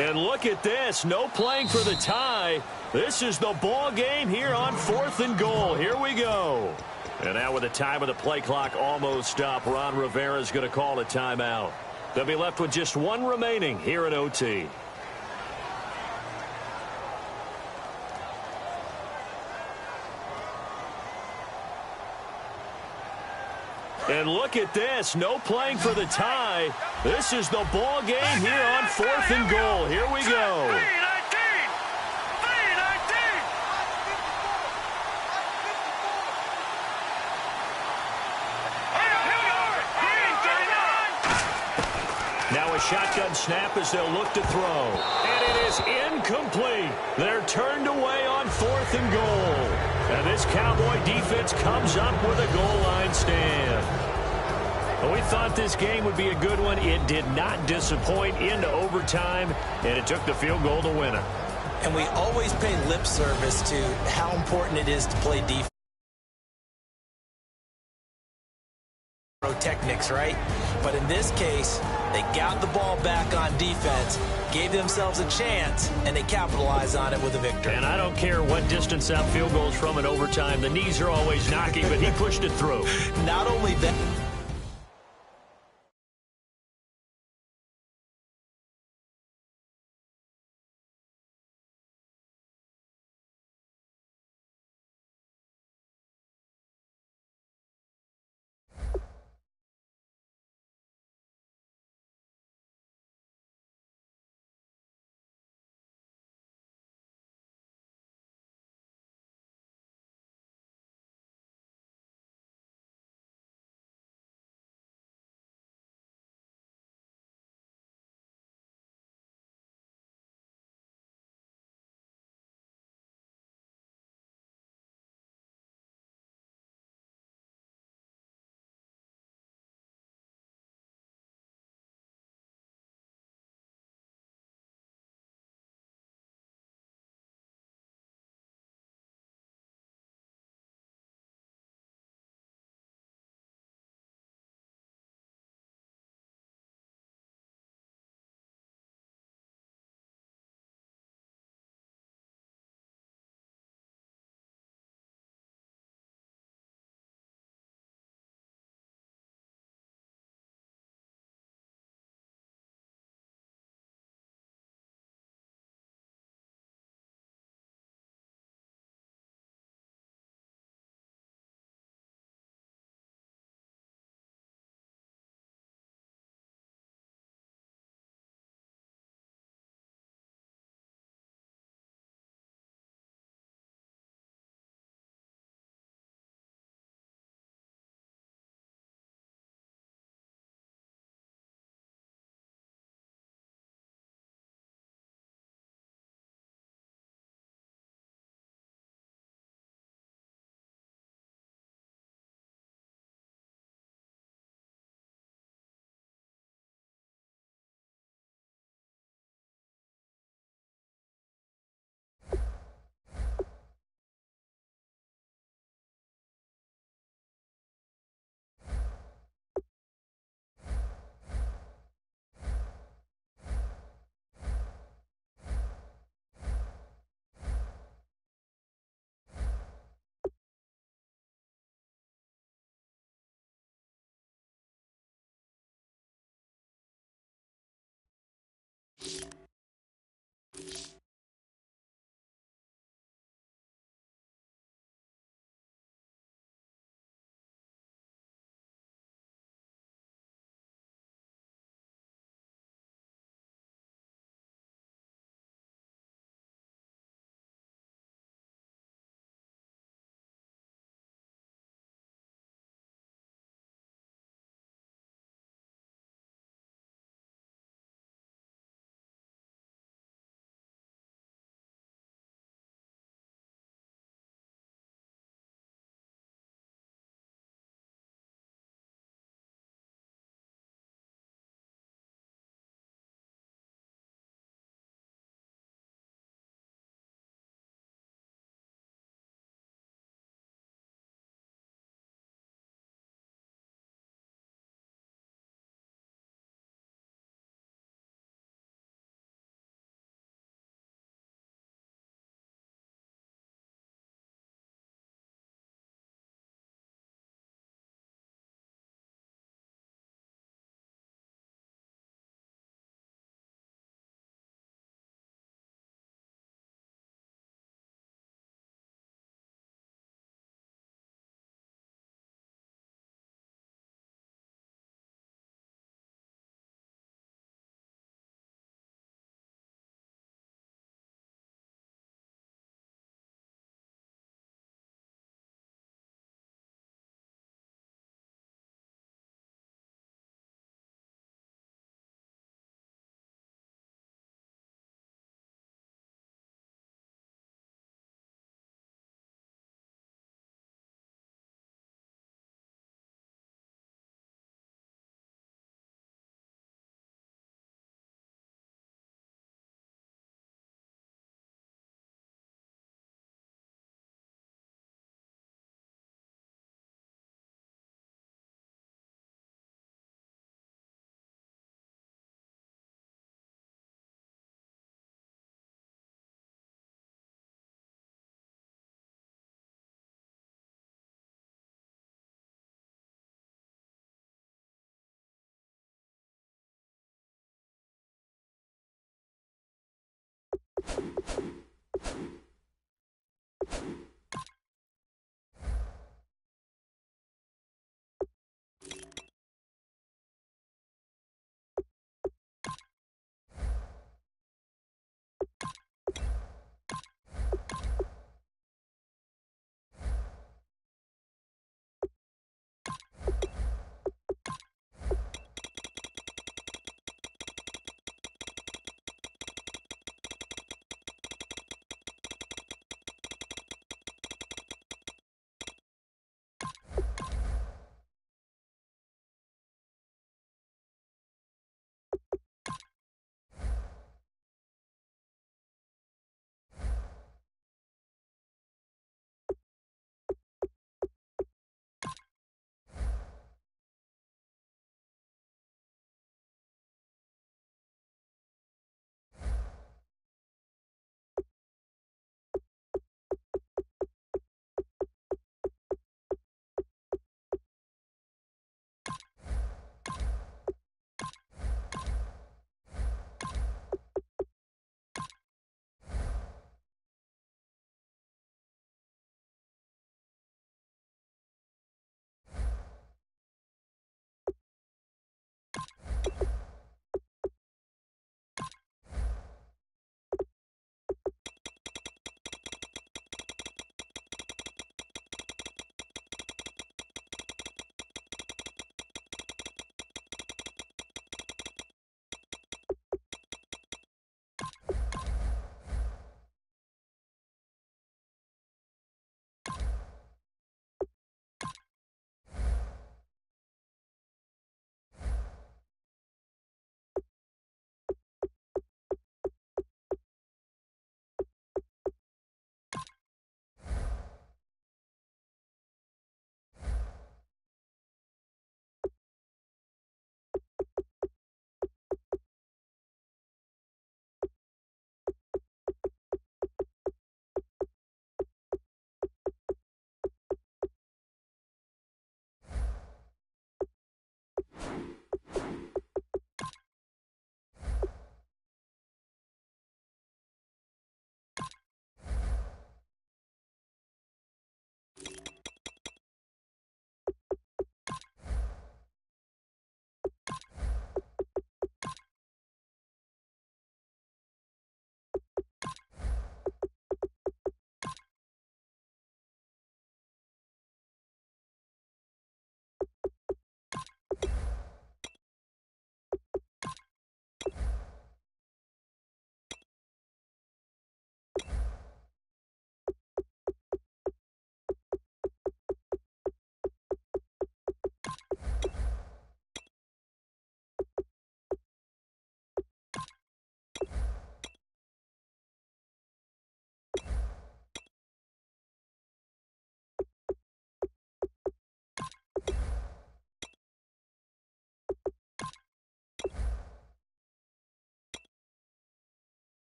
And look at this. No playing for the tie. This is the ball game here on 4th and goal. Here we go. And now with the time of the play clock almost up, Ron Rivera is going to call a timeout. They'll be left with just one remaining here at OT. And look at this. No playing for the tie. This is the ball game here on 4th and goal. Here we go. Now a shotgun snap as they'll look to throw. And it is incomplete. They're turned away on 4th and goal. And this Cowboy defense comes up with a goal line stand. Well, we thought this game would be a good one. It did not disappoint into overtime, and it took the field goal to win it. And we always pay lip service to how important it is to play defense. Techniques, right? But in this case, they got the ball back on defense, gave themselves a chance, and they capitalized on it with a victory. And I don't care what distance that field goes from in overtime. The knees are always knocking, but he pushed it through. Not only that.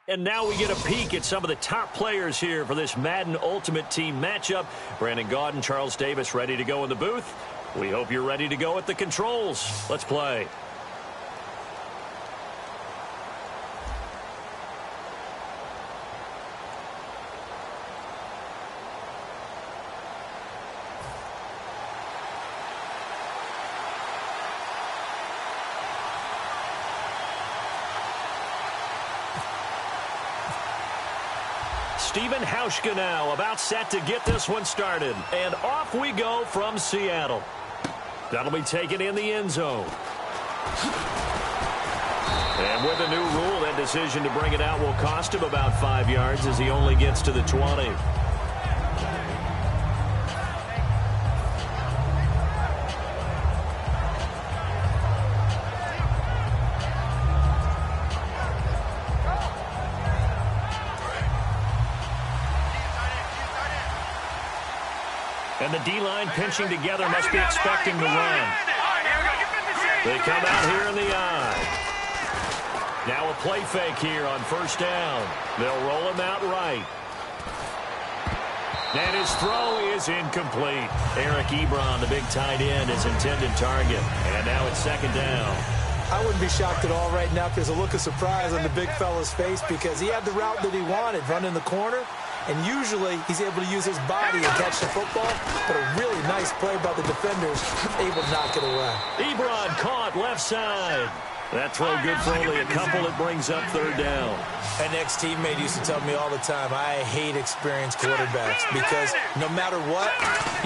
And now we get a peek at some of the top players here for this Madden Ultimate Team matchup. Brandon Gaudin, Charles Davis ready to go in the booth. We hope you're ready to go at the controls. Let's play. Steven Hauschka now about set to get this one started. And off we go from Seattle. That'll be taken in the end zone. And with a new rule, that decision to bring it out will cost him about 5 yards as he only gets to the 20. And the D-line pinching together must be expecting the run. They come out here in the eye. Now a play fake here on first down. They'll roll him out right. And his throw is incomplete. Eric Ebron, the big tight end, is intended target. And now it's second down. I wouldn't be shocked at all right now if there's a look of surprise on the big fella's face because he had the route that he wanted, running the corner. And usually he's able to use his body and catch the football, but a really nice play by the defenders, able to knock it away. Ebron caught left side. That throw good for only a couple. It brings up third down. An ex-teammate used to tell me all the time, I hate experienced quarterbacks because no matter what,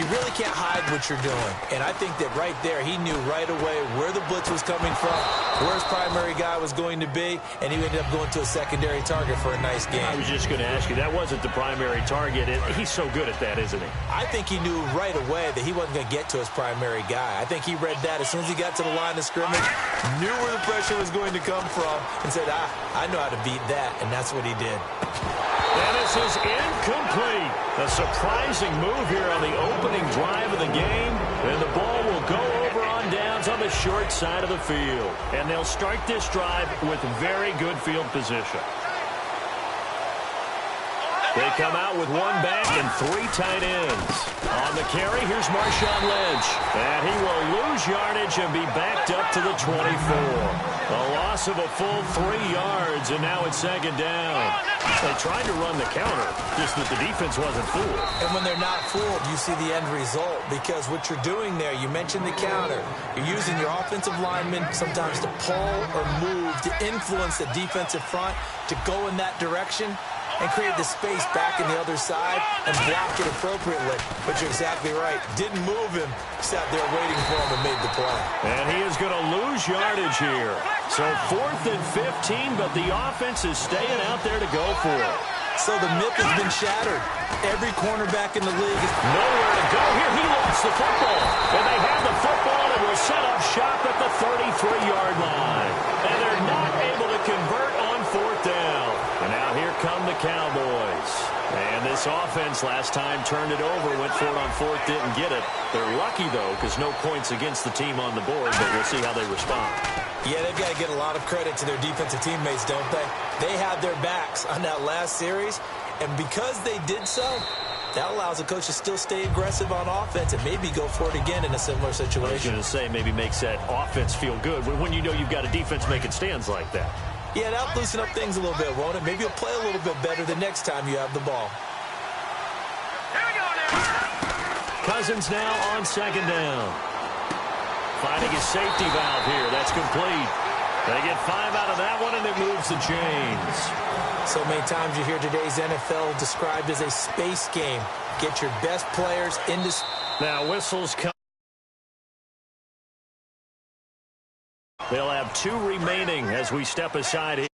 you really can't hide what you're doing. And I think that right there, he knew right away where the blitz was coming from, where his primary guy was going to be, and he ended up going to a secondary target for a nice game. I was just going to ask you, that wasn't the primary target. He's so good at that, isn't he? I think he knew right away that he wasn't going to get to his primary guy. I think he read that as soon as he got to the line of scrimmage, knew where the pressure was going to come from, and said, I know how to beat that, and that's what he did. And this is incomplete. A surprising move here on the opening drive of the game, and the ball will go over on downs on the short side of the field. And they'll start this drive with very good field position. They come out with one back and three tight ends. On the carry, here's Marshawn Lynch. And he will lose yardage and be backed up to the 24. A loss of a full 3 yards, and now it's second down. They tried to run the counter, just that the defense wasn't fooled. And when they're not fooled, you see the end result, because what you're doing there, you mentioned the counter. You're using your offensive linemen sometimes to pull or move to influence the defensive front to go in that direction and create the space back in the other side and block it appropriately. But you're exactly right. Didn't move him. Sat there waiting for him and made the play. And he is going to lose yardage here. So 4th and 15, but the offense is staying out there to go for it. So the myth has been shattered. Every cornerback in the league is nowhere to go here. He lost the football. And they have the football and will set up shop at the 33-yard line. And they're not able to convert on 4th down. And now here come the Cowboys. And this offense last time turned it over, went for it on 4th, didn't get it. They're lucky, though, because no points against the team on the board, but we'll see how they respond. Yeah, they've got to get a lot of credit to their defensive teammates, don't they? They had their backs on that last series, and because they did so, that allows the coach to still stay aggressive on offense and maybe go for it again in a similar situation. I was going to say, maybe makes that offense feel good when you know you've got a defense making stands like that. Yeah, that'll loosen up things a little bit, won't it? Maybe you'll play a little bit better the next time you have the ball. Cousins now on second down. Finding his safety valve here. That's complete. They get 5 out of that one, and it moves the chains. So many times you hear today's NFL described as a space game. Get your best players into... Now whistles come. They'll have 2 remaining as we step aside.